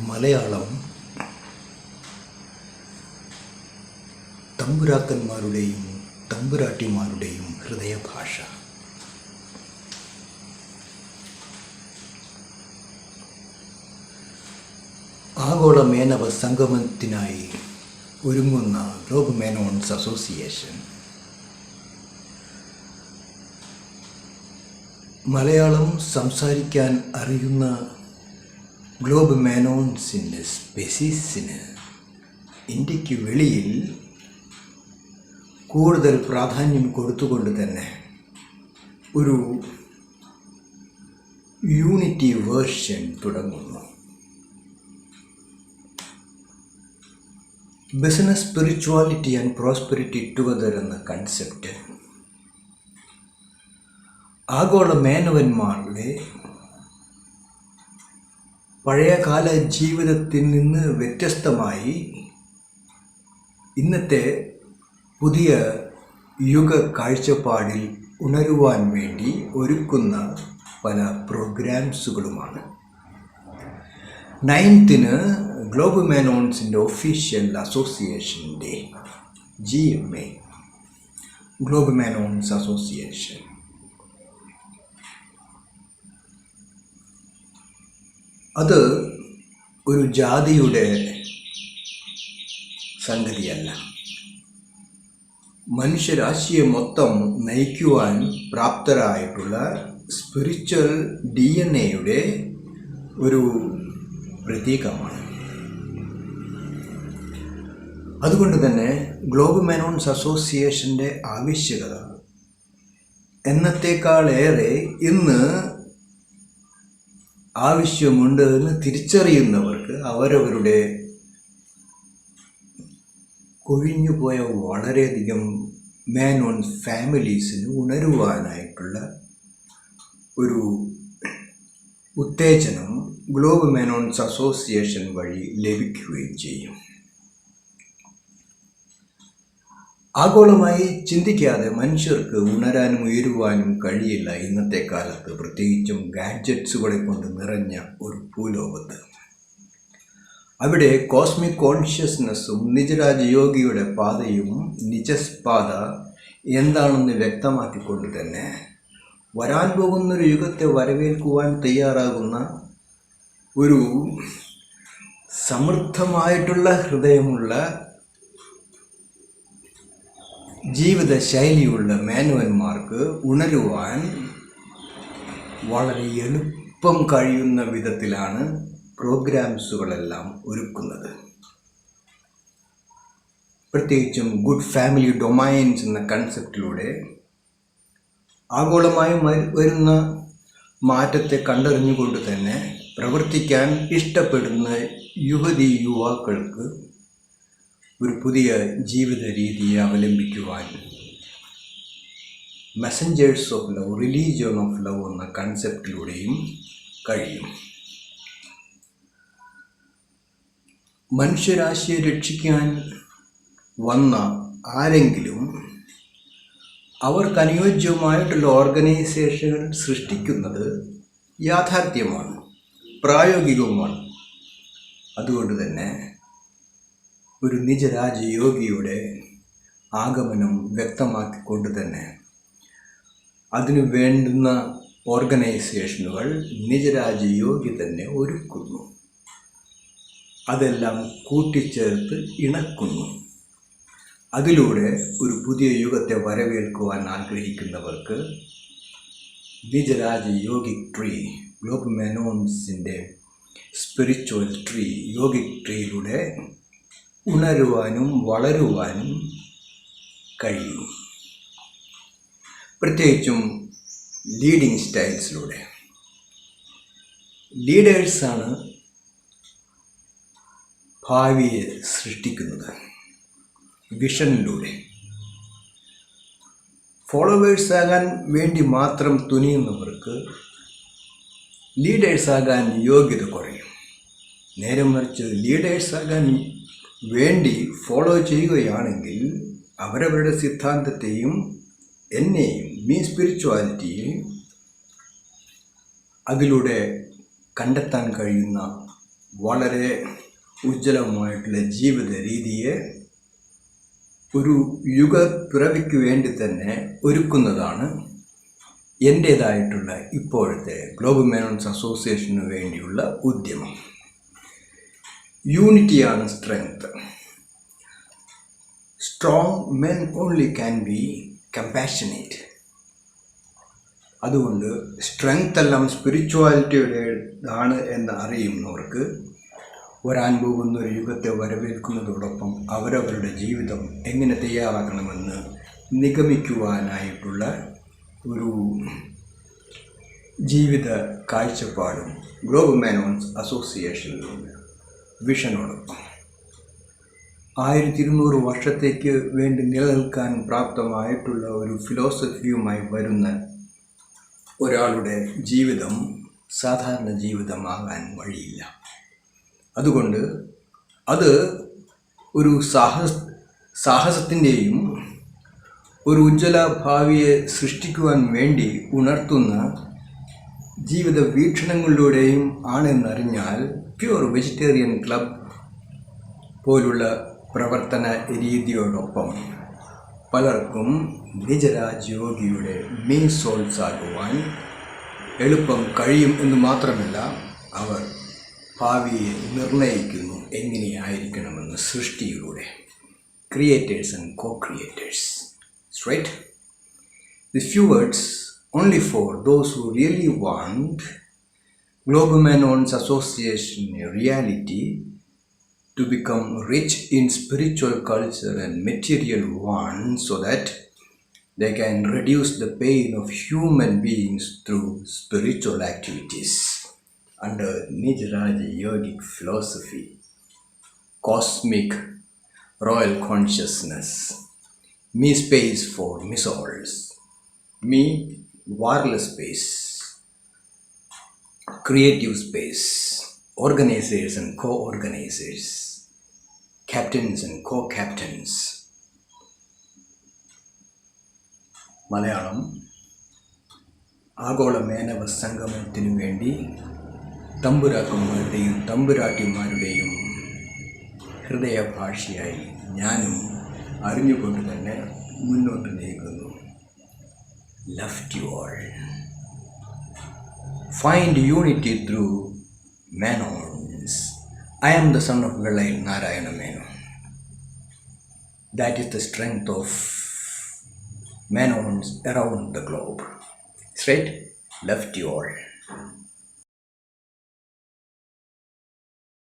മലയാളം തമ്പുരാക്കന്മാരുടെയും തമ്പുരാട്ടിമാരുടെയും ഹൃദയഭാഷ. ആഗോള മേനവ സംഗമത്തിനായി ഒരുങ്ങുന്ന globe മേനോൺസ് association Malayalam സംസാരിക്കാൻ അറിയുന്ന ഗ്ലോബ് മേനോൺസിൻ്റെ സ്പെസീസിന് ഇന്ത്യക്ക് വെളിയിൽ കൂടുതൽ പ്രാധാന്യം കൊടുത്തുകൊണ്ട് തന്നെ ഒരു യൂണിറ്റി വേർഷൻ തുടങ്ങുന്നു. Business, spirituality and prosperity together എന്ന കൺസെപ്റ്റ് ആഗോള മേനവന്മാരുടെ പഴയകാല ജീവിതത്തിൽ നിന്ന് വ്യത്യസ്തമായി ഇന്നത്തെ പുതിയ യുഗ കാഴ്ചപ്പാടിൽ ഉണരുവാൻ വേണ്ടി ഒരുക്കുന്ന പല പ്രോഗ്രാംസുകളുമാണ്. 9th ഗ്ലോബ് മേനോൺസിൻ്റെ ഒഫീഷ്യൽ അസോസിയേഷൻ്റെ GMA ഗ്ലോബ് മേനോൺസ് അസോസിയേഷൻ അത് ഒരു ജാതിയുടെ സംഗതിയല്ല. മനുഷ്യരാശിയെ മൊത്തം നയിക്കുവാൻ പ്രാപ്തരായിട്ടുള്ള സ്പിരിച്വൽ DNA ഒരു പ്രതീകമാണ്. അതുകൊണ്ട് തന്നെ ഗ്ലോബ് മേനോൺസ് അസോസിയേഷൻ്റെ ആവശ്യകത എന്നത്തേക്കാളേറെ ഇന്ന് ആവശ്യമുണ്ട് എന്ന് തിരിച്ചറിയുന്നവർക്ക് അവരവരുടെ കൊഴിഞ്ഞുപോയ വളരെയധികം മേനോൺ ഫാമിലീസിന് ഉണരുവാനായിട്ടുള്ള ഒരു ഉത്തേജനം ഗ്ലോബ് മേനോൺസ് അസോസിയേഷൻ വഴി ലഭിക്കുകയും ചെയ്യും. ആഗോളമായി ചിന്തിക്കാതെ മനുഷ്യർക്ക് ഉണരാനും ഉയരുവാനും കഴിയില്ല ഇന്നത്തെ കാലത്ത്, പ്രത്യേകിച്ചും ഗാഡ്ജറ്റ്സുകളെ കൊണ്ട് നിറഞ്ഞ ഒരു ഭൂലോകത്ത്. അവിടെ കോസ്മിക് കോൺഷ്യസ്നെസ്സും നിജരാജയോഗിയുടെ പാതയും നിജസ്പാത എന്താണെന്ന് വ്യക്തമാക്കിക്കൊണ്ട് തന്നെ വരാൻ പോകുന്നൊരു യുഗത്തെ വരവേൽക്കുവാൻ തയ്യാറാകുന്ന ഒരു സമൃദ്ധമായിട്ടുള്ള ഹൃദയമുള്ള ജീവിത ശൈലിയുള്ള മേനവന്മാർക്ക് ഉണരുവാൻ വളരെ എളുപ്പം കഴിയുന്ന വിധത്തിലാണ് പ്രോഗ്രാംസുകളെല്ലാം ഒരുക്കുന്നത്. പ്രത്യേകിച്ചും ഗുഡ് ഫാമിലി ഡൊമൈൻസ് എന്ന കൺസെപ്റ്റിലൂടെ ആഗോളമായി വരുന്ന മാറ്റത്തെ കണ്ടറിഞ്ഞുകൊണ്ട് തന്നെ പ്രവർത്തിക്കാൻ ഇഷ്ടപ്പെടുന്ന യുവതി യുവാക്കൾക്ക് ഒരു പുതിയ ജീവിത രീതിയെ അവലംബിക്കുവാൻ messengers of love, religion of love എന്ന കൺസെപ്റ്റിലൂടെയും കഴിയും. മനുഷ്യരാശിയെ രക്ഷിക്കാൻ വന്ന ആരെങ്കിലും അവർക്ക് അനുയോജ്യമായിട്ടുള്ള ഓർഗനൈസേഷനുകൾ സൃഷ്ടിക്കുന്നത് യാഥാർത്ഥ്യമാണ്, പ്രായോഗികവുമാണ്. അതുകൊണ്ട് തന്നെ ഒരു നിജരാജയോഗിയുടെ ആഗമനം വ്യക്തമാക്കിക്കൊണ്ട് തന്നെ അതിനു വേണ്ടുന്ന ഓർഗനൈസേഷനുകൾ നിജരാജയോഗി തന്നെ ഒരുക്കുന്നു, അതെല്ലാം കൂട്ടിച്ചേർത്ത് ഇണക്കുന്നു. അതിലൂടെ ഒരു പുതിയ യുഗത്തെ വരവേൽക്കുവാൻ ആഗ്രഹിക്കുന്നവർക്ക് നിജരാജയോഗിക് ട്രീ, ഗ്ലോബ് മേനോൺസിൻ്റെ സ്പിരിച്വൽ ട്രീ, യോഗിക് ട്രീയിലൂടെ ഉണരുവാനും വളരുവാനും കഴിയും. പ്രത്യേകിച്ചും ലീഡിങ് സ്റ്റൈൽസിലൂടെ. ലീഡേഴ്സാണ് ഭാവിയെ സൃഷ്ടിക്കുന്നത് വിഷനിലൂടെ. ഫോളോവേഴ്സാകാൻ വേണ്ടി മാത്രം തുനിയുന്നവർക്ക് ലീഡേഴ്സാകാൻ യോഗ്യത കുറയും. നേരെ മറിച്ച് ലീഡേഴ്സാകാൻ വേണ്ടി ഫോളോ ചെയ്യുകയാണെങ്കിൽ അവരവരുടെ സിദ്ധാന്തത്തെയും എന്നെയും സ്പിരിച്വാലിറ്റിയെയും അതിലൂടെ കണ്ടെത്താൻ കഴിയുന്ന വളരെ ഉജ്ജ്വലമായിട്ടുള്ള ജീവിത രീതിയെ ഒരു യുഗപ്പിറവിക്ക് വേണ്ടി തന്നെ ഒരുക്കുന്നതാണ് എൻ്റേതായിട്ടുള്ള ഇപ്പോഴത്തെ ഗ്ലോബൽ മെനോൺസ് അസോസിയേഷന് വേണ്ടിയുള്ള ഉദ്യമം. യൂണിറ്റിയാണ് strength. Strong men only can be compassionate. അതുകൊണ്ട് സ്ട്രെങ്ത് എല്ലാം സ്പിരിച്വാലിറ്റിയുടേതാണ് എന്ന് അറിയുന്നവർക്ക് വരാൻ പോകുന്ന ഒരു യുഗത്തെ വരവേൽക്കുന്നതോടൊപ്പം അവരവരുടെ ജീവിതം എങ്ങനെ തയ്യാറാക്കണമെന്ന് നിഗമിക്കുവാനായിട്ടുള്ള ഒരു ജീവിത കാഴ്ചപ്പാടും ഗ്ലോബൽ മെനോൺസ് അസോസിയേഷനിലുണ്ട്. വിഷനോടൊപ്പം 1200 വർഷത്തേക്ക് വേണ്ടി നിലനിൽക്കാൻ പ്രാപ്തമായിട്ടുള്ള ഒരു ഫിലോസഫിയുമായി വരുന്ന ഒരാളുടെ ജീവിതം സാധാരണ ജീവിതമാകാൻ വഴിയില്ല. അതുകൊണ്ട് അത് ഒരു സാഹസത്തിൻ്റെയും ഒരു ഉജ്ജ്വല ഭാവിയെ സൃഷ്ടിക്കുവാൻ വേണ്ടി ഉണർത്തുന്ന ജീവിത വീക്ഷണങ്ങളിലൂടെയും ആണെന്നറിഞ്ഞാൽ പ്യൂർ വെജിറ്റേറിയൻ ക്ലബ് പോലുള്ള പ്രവർത്തന രീതിയോടൊപ്പം പലർക്കും നിജരാജ് യോഗിയുടെ മെയിൻ സോൾസ് ആകുവാൻ എളുപ്പം കഴിയും എന്ന് മാത്രമല്ല, അവർ ഭാവിയെ നിർണയിക്കുന്നു എങ്ങനെയായിരിക്കണമെന്ന് സൃഷ്ടിയിലൂടെ. Creators and co-creators. Right? These few words only for those who really want Global Menons Association reality to become rich in spiritual culture and material ones, so that they can reduce the pain of human beings through spiritual activities under Nijaraja yogic philosophy, cosmic royal consciousness, me space for me souls, me wireless space, creative space, organizers and co-organizers, captains and co-captains. Malayalam ആഗോള മേനവ സംഗമനത്തിനു വേണ്ടി തമ്പുരാക്കന്മാരുടെയും തമ്പുരാട്ടിമാരുടെയും ഹൃദയഭാഷയായി ഞാനും അറിഞ്ഞുകൊണ്ട് തന്നെ മുന്നോട്ട് നീങ്ങുന്നു. Love you all. Find unity through Menons. I am the son of Velayil Narayana Menon. That is the strength of Menons around the globe. Straight, love you all.